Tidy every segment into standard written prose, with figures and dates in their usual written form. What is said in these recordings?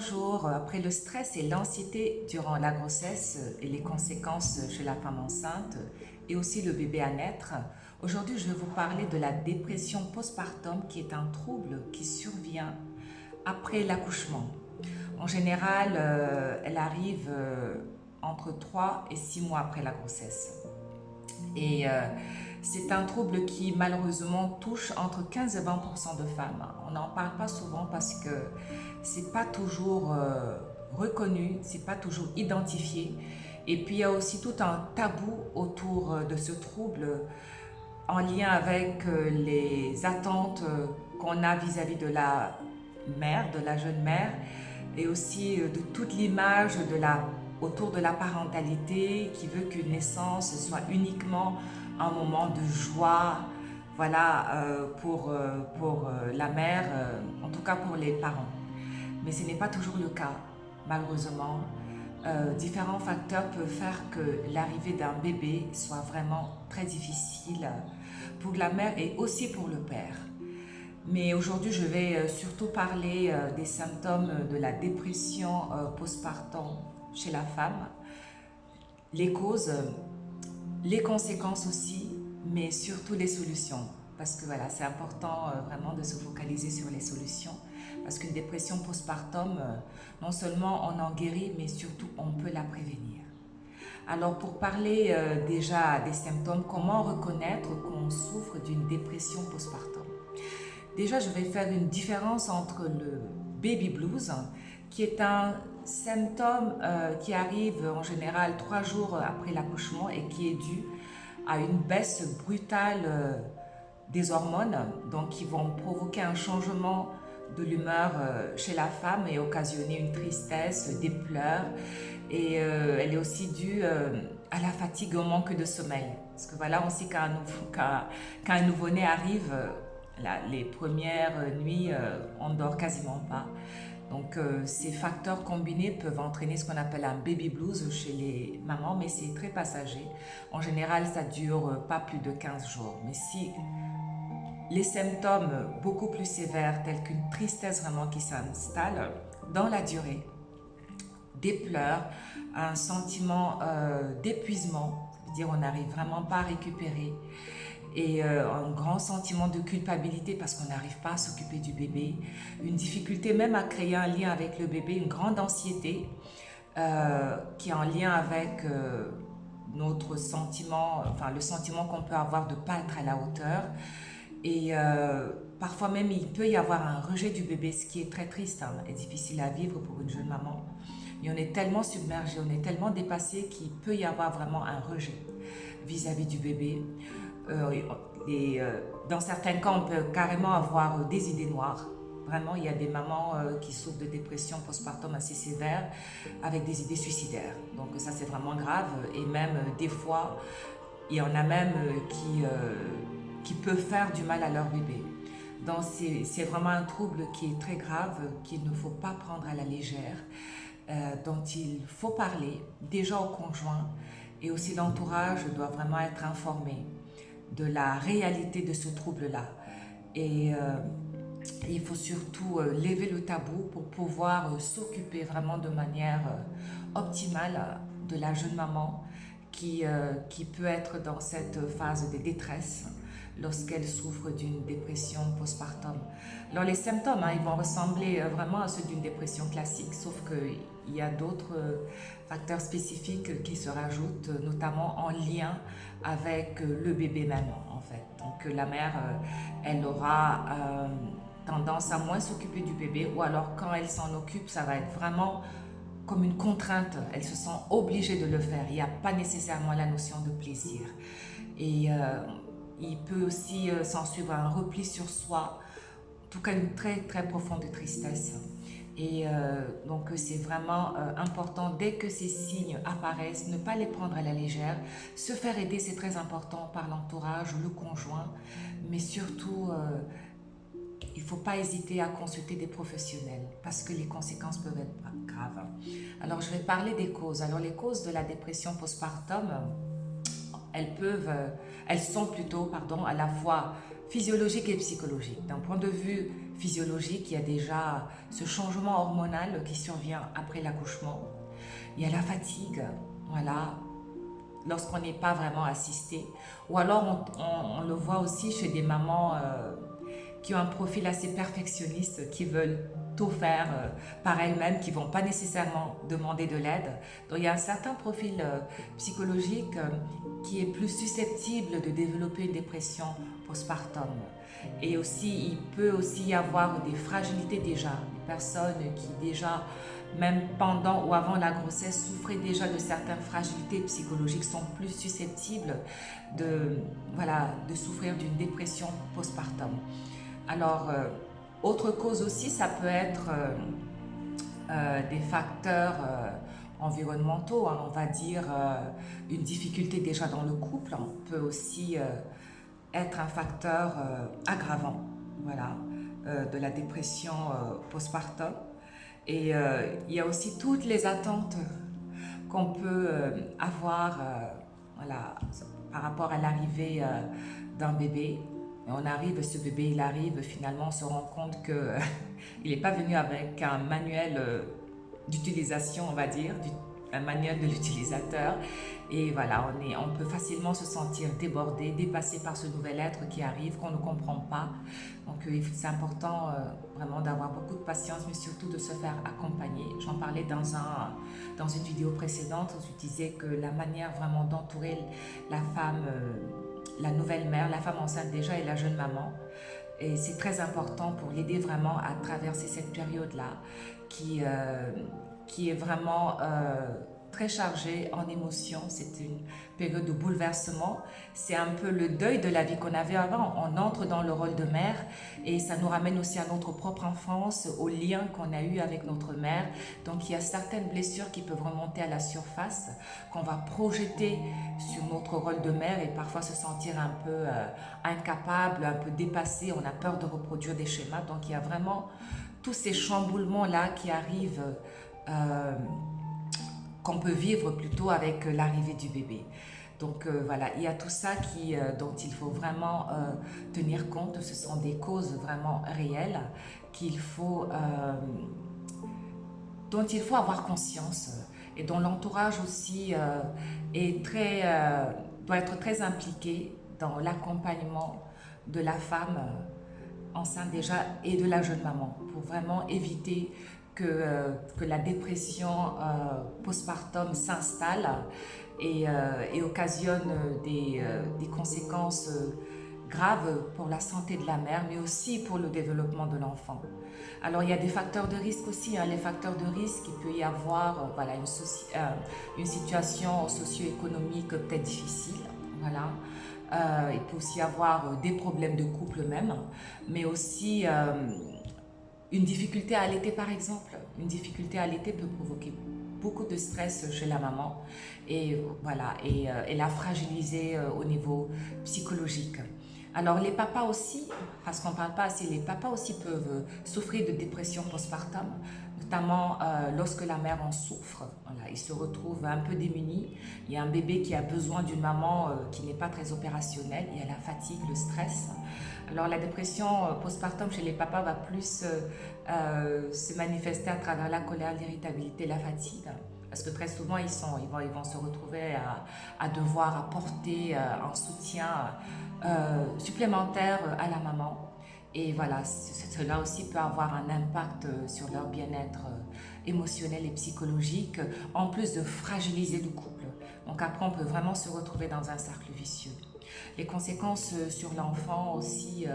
bonjour. Après le stress et l'anxiété durant la grossesse et les conséquences chez la femme enceinte et aussi le bébé à naître, aujourd'hui je vais vous parler de la dépression postpartum qui est un trouble qui survient après l'accouchement. En général, elle arrive entre 3 et 6 mois après la grossesse. Et c'est un trouble qui malheureusement touche entre 15 et 20% de femmes. On n'en parle pas souvent parce que c'est pas toujours reconnu, c'est pas toujours identifié. Et puis il y a aussi tout un tabou autour de ce trouble en lien avec les attentes qu'on a vis-à-vis de la mère, de la jeune mère, et aussi de toute l'image autour de la parentalité qui veut qu'une naissance soit uniquement un moment de joie, voilà, pour la mère, en tout cas pour les parents. Mais ce n'est pas toujours le cas, malheureusement. Différents facteurs peuvent faire que l'arrivée d'un bébé soit vraiment très difficile pour la mère et aussi pour le père. Mais aujourd'hui, je vais surtout parler des symptômes de la dépression postpartum chez la femme, les causes, les conséquences aussi, mais surtout les solutions. Parce que voilà, c'est important vraiment de se focaliser sur les solutions. Parce qu'une dépression postpartum, non seulement on en guérit, mais surtout on peut la prévenir. Alors pour parler déjà des symptômes, comment reconnaître qu'on souffre d'une dépression postpartum? Déjà, je vais faire une différence entre le baby blues, qui est un symptôme qui arrive en général 3 jours après l'accouchement et qui est dû à une baisse brutale des hormones, donc qui vont provoquer un changement de l'humeur chez la femme et occasionner une tristesse, des pleurs. Et elle est aussi due à la fatigue, au manque de sommeil. Parce que voilà, on sait qu'un nouveau-né arrive, les premières nuits, on ne dort quasiment pas. Donc ces facteurs combinés peuvent entraîner ce qu'on appelle un baby blues chez les mamans, mais c'est très passager. En général, ça dure pas plus de 15 jours. Mais si les symptômes beaucoup plus sévères, tels qu'une tristesse vraiment qui s'installe dans la durée, des pleurs, un sentiment d'épuisement, c'est-à-dire on n'arrive vraiment pas à récupérer, et un grand sentiment de culpabilité parce qu'on n'arrive pas à s'occuper du bébé, une difficulté même à créer un lien avec le bébé, une grande anxiété qui est en lien avec notre sentiment, enfin le sentiment qu'on peut avoir de ne pas être à la hauteur. Et parfois même il peut y avoir un rejet du bébé, ce qui est très triste et difficile à vivre pour une jeune maman. Et on est tellement submergé, on est tellement dépassé qu'il peut y avoir vraiment un rejet vis-à-vis du bébé. Dans certains cas, on peut carrément avoir des idées noires. Vraiment, il y a des mamans qui souffrent de dépression postpartum assez sévère avec des idées suicidaires. Donc ça, c'est vraiment grave. Et même des fois, il y en a même qui peuvent faire du mal à leur bébé. Donc c'est vraiment un trouble qui est très grave, qu'il ne faut pas prendre à la légère, dont il faut parler déjà au conjoint, et aussi l'entourage doit vraiment être informé de la réalité de ce trouble-là. Et il faut surtout lever le tabou pour pouvoir s'occuper vraiment de manière optimale de la jeune maman qui peut être dans cette phase de détresse lorsqu'elle souffre d'une dépression postpartum. Alors les symptômes, ils vont ressembler vraiment à ceux d'une dépression classique, sauf qu'il y a d'autres facteurs spécifiques qui se rajoutent, notamment en lien avec le bébé même, en fait. Donc la mère, elle aura tendance à moins s'occuper du bébé, ou alors quand elle s'en occupe, ça va être vraiment comme une contrainte. Elle se sent obligée de le faire. Il n'y a pas nécessairement la notion de plaisir. Et il peut aussi s'en suivre un repli sur soi, en tout cas une très très profonde tristesse. Et donc c'est vraiment important, dès que ces signes apparaissent, ne pas les prendre à la légère. Se faire aider, c'est très important par l'entourage, le conjoint, mais surtout il ne faut pas hésiter à consulter des professionnels parce que les conséquences peuvent être graves. Alors je vais parler des causes. Alors les causes de la dépression postpartum, elles sont plutôt à la fois physiologiques et psychologiques. D'un point de vue physiologique, il y a déjà ce changement hormonal qui survient après l'accouchement. Il y a la fatigue, voilà, lorsqu'on n'est pas vraiment assisté. Ou alors on le voit aussi chez des mamans qui ont un profil assez perfectionniste, qui veulent tout faire par elles-mêmes, qui ne vont pas nécessairement demander de l'aide. Donc il y a un certain profil psychologique qui est plus susceptible de développer une dépression postpartum. Et aussi, il peut aussi y avoir des fragilités déjà, des personnes qui déjà, même pendant ou avant la grossesse, souffraient déjà de certaines fragilités psychologiques, sont plus susceptibles de souffrir d'une dépression postpartum. Alors, autre cause aussi, ça peut être des facteurs environnementaux, hein, on va dire une difficulté déjà dans le couple, hein, peut aussi être un facteur aggravant, voilà, de la dépression postpartum. Et il y a aussi toutes les attentes qu'on peut avoir voilà, par rapport à l'arrivée d'un bébé. Et on arrive, ce bébé, il arrive, finalement on se rend compte que il n'est pas venu avec un manuel d'utilisation, on va dire, un manuel de l'utilisateur. Et voilà, on peut facilement se sentir débordé, dépassé par ce nouvel être qui arrive, qu'on ne comprend pas. Donc c'est important vraiment d'avoir beaucoup de patience, mais surtout de se faire accompagner. J'en parlais dans une vidéo précédente où je disais que la manière vraiment d'entourer la femme, la nouvelle mère, la femme enceinte déjà et la jeune maman, et c'est très important pour l'aider vraiment à traverser cette période-là qui est vraiment très chargée en émotions. C'est une période de bouleversement. C'est un peu le deuil de la vie qu'on avait avant. On entre dans le rôle de mère et ça nous ramène aussi à notre propre enfance, au lien qu'on a eu avec notre mère. Donc il y a certaines blessures qui peuvent remonter à la surface, qu'on va projeter sur notre rôle de mère et parfois se sentir un peu incapable, un peu dépassé. On a peur de reproduire des schémas. Donc il y a vraiment tous ces chamboulements-là qui arrivent, qu'on peut vivre plutôt avec l'arrivée du bébé. Donc voilà, il y a tout ça dont il faut vraiment tenir compte. Ce sont des causes vraiment réelles dont il faut avoir conscience et dont l'entourage aussi doit être très impliqué dans l'accompagnement de la femme enceinte déjà et de la jeune maman pour vraiment éviter que la dépression postpartum s'installe et occasionne des conséquences graves pour la santé de la mère, mais aussi pour le développement de l'enfant. Alors, il y a des facteurs de risque aussi. Hein. Les facteurs de risque, il peut y avoir voilà, une situation socio-économique peut-être difficile. Voilà. Il peut aussi y avoir des problèmes de couple même, mais aussi une difficulté à allaiter par exemple. Une difficulté à allaiter peut provoquer beaucoup de stress chez la maman et, voilà, et la fragiliser au niveau psychologique. Alors les papas aussi, parce qu'on ne parle pas assez, les papas aussi peuvent souffrir de dépression postpartum, notamment lorsque la mère en souffre. Voilà, ils se retrouvent un peu démunis. Il y a un bébé qui a besoin d'une maman qui n'est pas très opérationnelle. Il y a la fatigue, le stress. Alors la dépression postpartum chez les papas va plus se manifester à travers la colère, l'irritabilité, la fatigue. Parce que très souvent, ils vont se retrouver à devoir apporter un soutien supplémentaire à la maman. Et voilà, cela aussi peut avoir un impact sur leur bien-être émotionnel et psychologique, en plus de fragiliser le couple. Donc après, on peut vraiment se retrouver dans un cercle vicieux. Les conséquences sur l'enfant aussi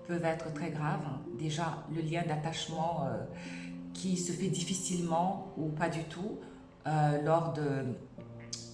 peuvent être très graves. Déjà, le lien d'attachement qui se fait difficilement ou pas du tout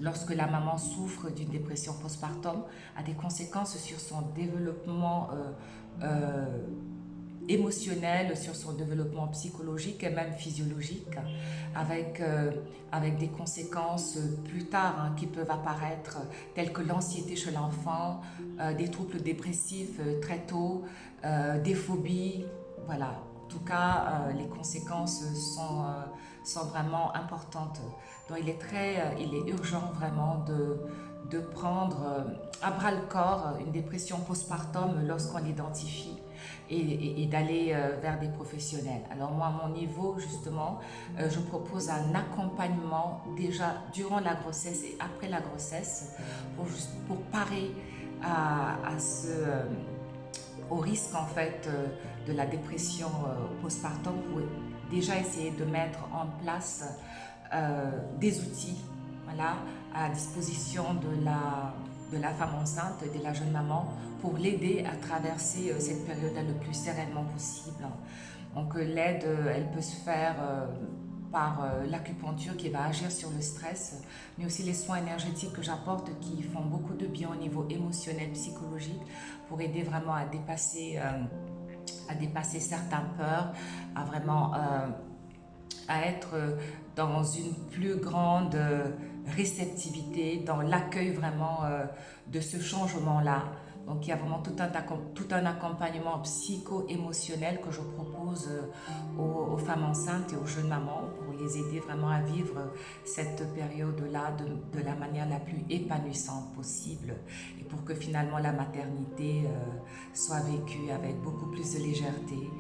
lorsque la maman souffre d'une dépression postpartum, a des conséquences sur son développement émotionnel, sur son développement psychologique et même physiologique, avec des conséquences plus tard hein, qui peuvent apparaître, telles que l'anxiété chez l'enfant, des troubles dépressifs très tôt, des phobies, voilà. En tout cas, les conséquences sont vraiment importantes. Donc il est urgent vraiment de prendre à bras le corps une dépression postpartum lorsqu'on l'identifie et d'aller vers des professionnels. Alors moi, à mon niveau, justement, je propose un accompagnement déjà durant la grossesse et après la grossesse pour parer au risque en fait de la dépression postpartum, pour déjà essayer de mettre en place des outils, voilà, à disposition de la femme enceinte, de la jeune maman, pour l'aider à traverser cette période-là le plus sereinement possible. Donc l'aide, elle peut se faire par l'acupuncture qui va agir sur le stress, mais aussi les soins énergétiques que j'apporte qui font beaucoup de bien au niveau émotionnel, psychologique, pour aider vraiment à dépasser certaines peurs, à vraiment à être dans une plus grande réceptivité, dans l'accueil vraiment de ce changement-là. Donc il y a vraiment tout un accompagnement psycho-émotionnel que je propose aux femmes enceintes et aux jeunes mamans pour les aider vraiment à vivre cette période-là de la manière la plus épanouissante possible et pour que finalement la maternité soit vécue avec beaucoup plus de légèreté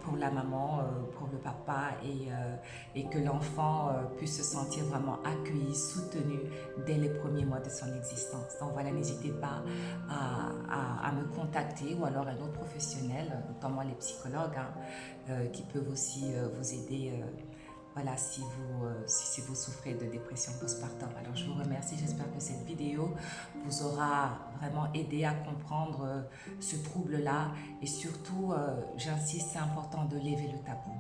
pour la maman, pour le papa et que l'enfant puisse se sentir vraiment accueilli, soutenu dès les premiers mois de son existence. Donc voilà, n'hésitez pas à me contacter ou alors un autre professionnel, notamment les psychologues, qui peuvent aussi vous aider. Voilà, si vous souffrez de dépression postpartum. Alors je vous remercie, j'espère que cette vidéo vous aura vraiment aidé à comprendre ce trouble-là et surtout, j'insiste, c'est important de lever le tabou.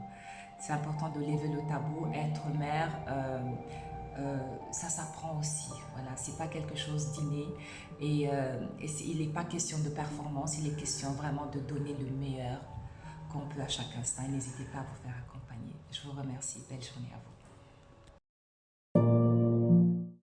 C'est important de lever le tabou. Être mère, ça s'apprend aussi. Voilà, c'est pas quelque chose d'inné et il n'est pas question de performance, il est question vraiment de donner le meilleur qu'on peut à chaque instant. N'hésitez pas à vous faire accompagner. Je vous remercie. Belle journée à vous.